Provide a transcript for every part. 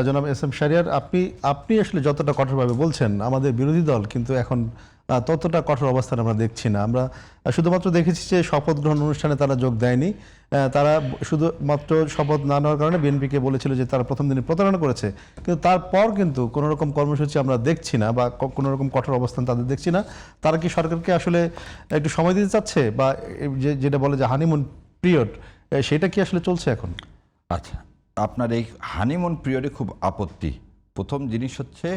জনাব S M Shahriar, আপনি আপনি আসলে যতটা কঠোরভাবে বলছেন, আমাদের বিরোধী দল কিন্তু এখন ততটা কঠোর অবস্থান আমরা দেখছি না। আমরা শুধুমাত্র দেখেছি যে শপথ গ্রহণ অনুষ্ঠানে তারা যোগ দেয়নি। তারা শুধুমাত্র শপথ না নেওয়ার কারণে বিএনপিকে বলেছিল যে তারা প্রথম দিনে প্রতারণা করেছে, কিন্তু তারপর কিন্তু কোনো রকম কর্মসূচি আমরা দেখছি না বা কোনো রকম কঠোর অবস্থান তাদের দেখছি না। তারা কি সরকারকে আসলে একটু সময় দিতে চাচ্ছে, বা যেটা বলে যে হানিমুন পিরিয়ড, সেটা কি আসলে চলছে এখন? আচ্ছা, আপনার এই হানিমুন পিরিয়ডে খুব আপত্তি। প্রথম জিনিস হচ্ছে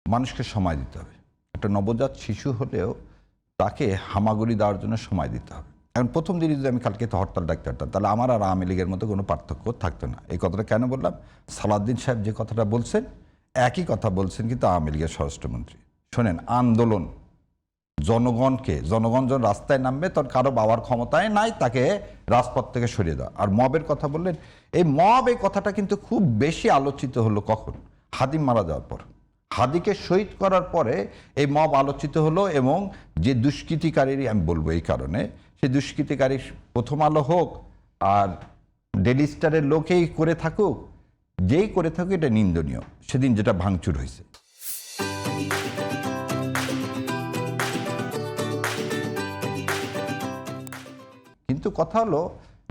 মানুষকে সময় দিতে হবে। একটা নবজাত শিশু হলেও তাকে হামাগুড়ি দেওয়ার জন্য সময় দিতে হবে। এখন প্রথম দিনই যদি আমি কালকে তো হরতাল ডাকতে পারতাম, তাহলে আমার আর আওয়ামী লীগের মতো কোনো পার্থক্য থাকতো না। এই কথাটা কেন বললাম? সালাউদ্দিন সাহেব যে কথাটা বলছেন, একই কথা বলছেন কিন্তু আওয়ামী লীগের স্বরাষ্ট্রমন্ত্রী। শোনেন, আন্দোলন জনগণকে, জনগণ যখন রাস্তায় নামবে তখন কারো বাবার ক্ষমতায় নাই তাকে রাজপথ থেকে সরিয়ে দেওয়া। আর মবের কথা বললেন, এই মব, এই কথাটা কিন্তু খুব বেশি আলোচিত হলো কখন? হাদি মারা যাওয়ার পর। হাদিকে শহীদ করার পরে এই মব আলোচিত হলো, এবং যে দুষ্কৃতিকারী, আমি বলবো এই কারণে, সেই দুষ্কৃতিকারী প্রথম আলো হোক আর ডেলি স্টারের লোকেই করে থাকুক, যেই করে থাকুক, এটা নিন্দনীয়। সেদিন যেটা ভাঙচুর হয়েছে, কিন্তু কথা হলো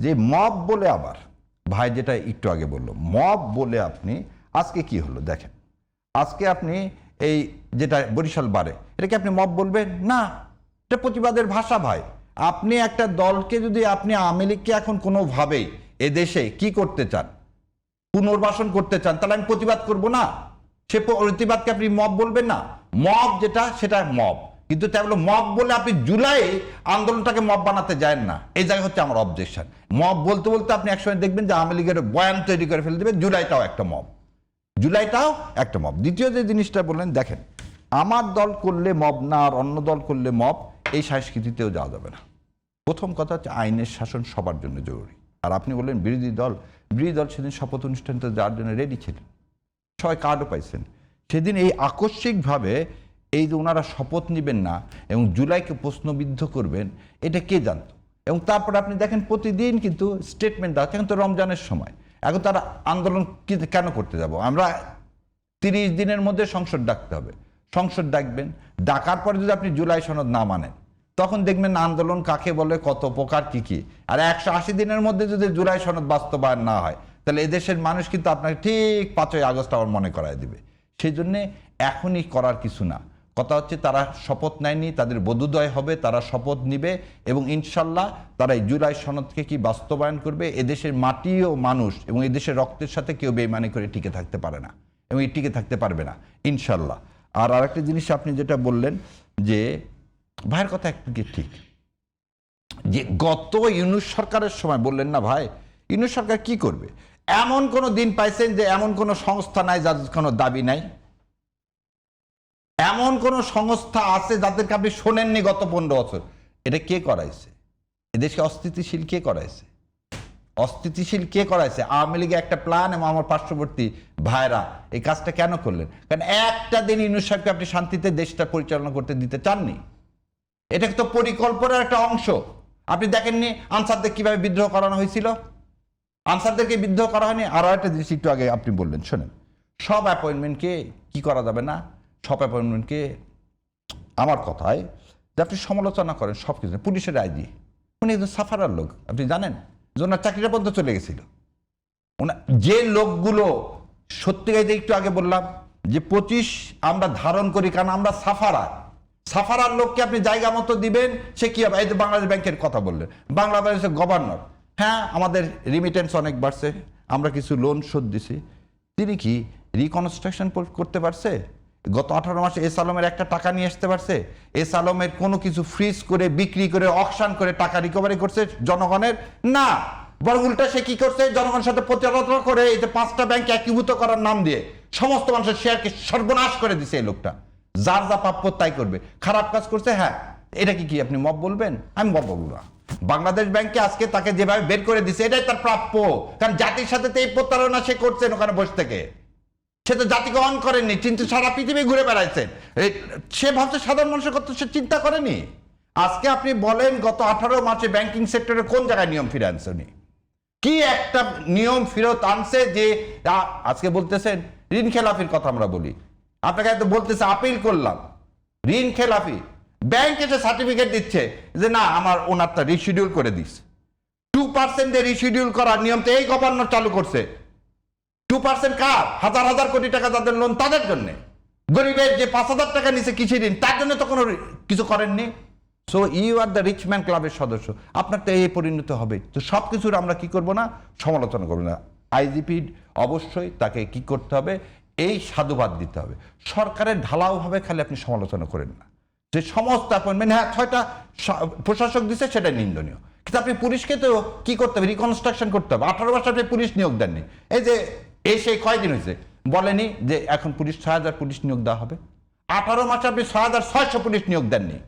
যে মব বলে, আবার ভাই যেটা একটু আগে বললো, মব বলে আপনি আজকে কি হলো দেখেন। আজকে আপনি এই যেটা বরিশাল বারে, এটাকে আপনি মব বলবেন না? এটা প্রতিবাদের ভাষা ভাই। আপনি একটা দলকে যদি আপনি আওয়ামী লীগকে এখন কোনোভাবেই এদেশে কি করতে চান, পুনর্বাসন করতে চান, তাহলে আমি প্রতিবাদ করব না? সে প্রতিবাদকে আপনি মব বলবেন না? মব যেটা, সেটা মব। কিন্তু তাই বলে মব বলে আপনি জুলাই আন্দোলনটাকে মব বানাতে যায় না। এই জায়গায় হচ্ছে আমার অবজেকশন। মব বলতে বলতে আপনি একসময় দেখবেন যে আওয়ামী লীগের বয়ান তৈরি করে ফেলে দেবেন, জুলাইটাও একটা মব, জুলাইটাও একটা মব। দ্বিতীয় যে জিনিসটা বললেন, দেখেন, আমার দল করলে মব না আর অন্য দল করলে মব, এই সংস্কৃতিতেও যাওয়া যাবে না। প্রথম কথা হচ্ছে আইনের শাসন সবার জন্য জরুরি। আর আপনি বললেন বিরোধী দল, বিরোধী দল সেদিন শপথ অনুষ্ঠানটা যাওয়ার জন্য রেডি ছিলেন, সবাই কার্ডও পাইছেন। সেদিন এই আকস্মিকভাবে এই যে ওনারা শপথ নেবেন না এবং জুলাইকে প্রশ্নবিদ্ধ করবেন, এটা কে জানতো? এবং তারপর আপনি দেখেন প্রতিদিন কিন্তু স্টেটমেন্ট দেওয়া, এখন তো রমজানের সময়, এখন তারা আন্দোলন কেন করতে যাব? আমরা 30 দিনের মধ্যে সংসদ ডাকতে হবে। সংসদ ডাকবেন, ডাকার পরে যদি আপনি জুলাই সনদ না মানেন, তখন দেখবেন আন্দোলন কাকে বলে, কত প্রকার, কি কি। আর 180 দিনের মধ্যে যদি জুলাই সনদ বাস্তবায়ন না হয়, তাহলে এদেশের মানুষ কিন্তু আপনাকে ঠিক 5ই আগস্ট আবার মনে করায় দিবে। সেই জন্যে এখনই করার কিছু না। কথা হচ্ছে তারা শপথ নেয়নি, তাদের বোধোদয় হবে, তারা শপথ নিবে এবং ইনশাল্লাহ তারা এই জুলাই সনদকে কি বাস্তবায়ন করবে। এদেশের মাটি ও মানুষ এবং এদেশের রক্তের সাথে কেউ বেইমানি করে টিকে থাকতে পারে না এবং টিকে থাকতে পারবে না ইনশাল্লাহ। আর আরেকটা জিনিস আপনি যেটা বললেন যে ভাইয়ের কথা একটু কি ঠিক, যে গত ইউনূস সরকারের সময় বললেন না ভাই, ইউনূস সরকার কি করবে? এমন কোনো দিন পাইছেন যে এমন কোনো সংস্থা নাই যাদের কোনো দাবি নাই? এমন কোন সংস্থা আছে যাদেরকে আপনি শোনেননি গত 15 বছর? এটা কে করাইছে? এদেশকে অস্থিতিশীল কে করাইছে? অস্থিতিশীল কে করাইছে? আওয়ামী লীগের একটা প্ল্যান এবং আমার পার্শ্ববর্তী ভাইরা এই কাজটা কেন করলেন? কারণ একটা দিন ইউনূস সাহেবকে আপনি শান্তিতে দেশটা পরিচালনা করতে দিতে চাননি। এটা তো পরিকল্পনার একটা অংশ। আপনি দেখেননি আনসারদের কিভাবে বিদ্রোহ করানো হয়েছিল? আনসারদেরকে বিদ্রোহ করা হয়নি। আরো একটা জিনিস একটু আগে আপনি বললেন, শোনেন, সব অ্যাপয়েন্টমেন্টকে কি করা যাবে না? সব অ্যাপয়েন্টমেন্টকে, আমার কথায় যে আপনি সমালোচনা করেন সব কিছু। পুলিশের আইজি, উনি একজন সাফারার লোক, আপনি জানেন যে ওনার চাকরিটা পর্যন্ত চলে গেছিল। যে লোকগুলো সত্যিকার, একটু আগে বললাম যে 25 আমরা ধারণ করি কারণ আমরা সাফারার। সাফারার লোককে আপনি জায়গা মতো দিবেন, সে কি হবে? এই যে বাংলাদেশ ব্যাংকের কথা বললেন, বাংলাদেশের গভর্নর, হ্যাঁ আমাদের রিমিটেন্স অনেক বাড়ছে, আমরা কিছু লোন শোধ দিছি, তিনি কি রিকনস্ট্রাকশন করতে পারছে? গত 18 মাসে এস আলমের একটা টাকা নিয়ে আসতে পারছে? এস আলমের কোনো কিছু ফ্রিজ করে, বিক্রি করে, অকশন করে টাকা রিকভারি করছে জনগণের? না, বরং উল্টা সে কি করছে? জনগণের সাথে প্রচারণা করে এই যে 5টা ব্যাংক একীভূত করার নাম দিয়ে সমস্ত মানুষের শেয়ারকে সর্বনাশ করে দিছে। এই লোকটা যার যা প্রাপ্য তাই করবে। খারাপ কাজ করছে, হ্যাঁ, এটা কি আপনি মব বলবেন? আমি মব বলবো না। বাংলাদেশ ব্যাংকে আজকে তাকে যেভাবে বের করে দিছে, এটাই তার প্রাপ্য। কারণ জাতির সাথে তো এই প্রতারণা সে করছেন ওখানে বসে থেকে। সে তো জাতিকে অন করেননি, কিন্তু সারা পৃথিবী ঘুরে বেড়াইছেন। সে ভাবছে সাধারণ মানুষের কথা সে চিন্তা করেনি। আজকে আপনি বলেন গত 18 মাসে ব্যাংকিং সেক্টরে কোন জায়গায় নিয়ম ফিরে আনছেন? কি একটা নিয়ম ফেরত আনছে যে আজকে বলতেছেন ঋণ খেলাফির কথা আমরা বলি, আপনাকে তো বলতেছে আপিল করলাম, ঋণ খেলাফি, ব্যাংক এসে সার্টিফিকেট দিচ্ছে যে না আমার ওনারটা রিশিডিউল করে দিস। 2% রিশিডিউল করার নিয়ম তো এই গভর্নর চালু করছে। 2% কার? হাজার হাজার কোটি টাকা যাদের লোন তাদের জন্য। গরিবের যে 5,000 টাকা নিচে কৃষি ঋণ তার জন্য তো কোনো কিছু করেননি। So you are the rich man ক্লাবের সদস্য, আপনার তো এই পরিণত হবে। তো সব কিছুর আমরা কি করব না, সমালোচনা করবো না। আইজিপি অবশ্যই তাকে কি করতে হবে, এই সাধুবাদ দিতে হবে। সরকারের ঢালাওভাবে খালি আপনি সমালোচনা করেন না, যে সমস্ত অ্যাপয়েন্টমেন্ট, হ্যাঁ 6টা প্রশাসক দিচ্ছে সেটা নিন্দনীয়, কিন্তু আপনি পুলিশকে তো কি করতে হবে, রিকনস্ট্রাকশন করতে হবে। 18 বছর আপনি পুলিশ নিয়োগ দেননি, এই যে এই সেই কয়দিন হয়েছে বলেনি যে এখন পুলিশ 6,000 পুলিশ নিয়োগ দেওয়া হবে? 18 মাসে আপনি 6,600 পুলিশ নিয়োগ দেননি।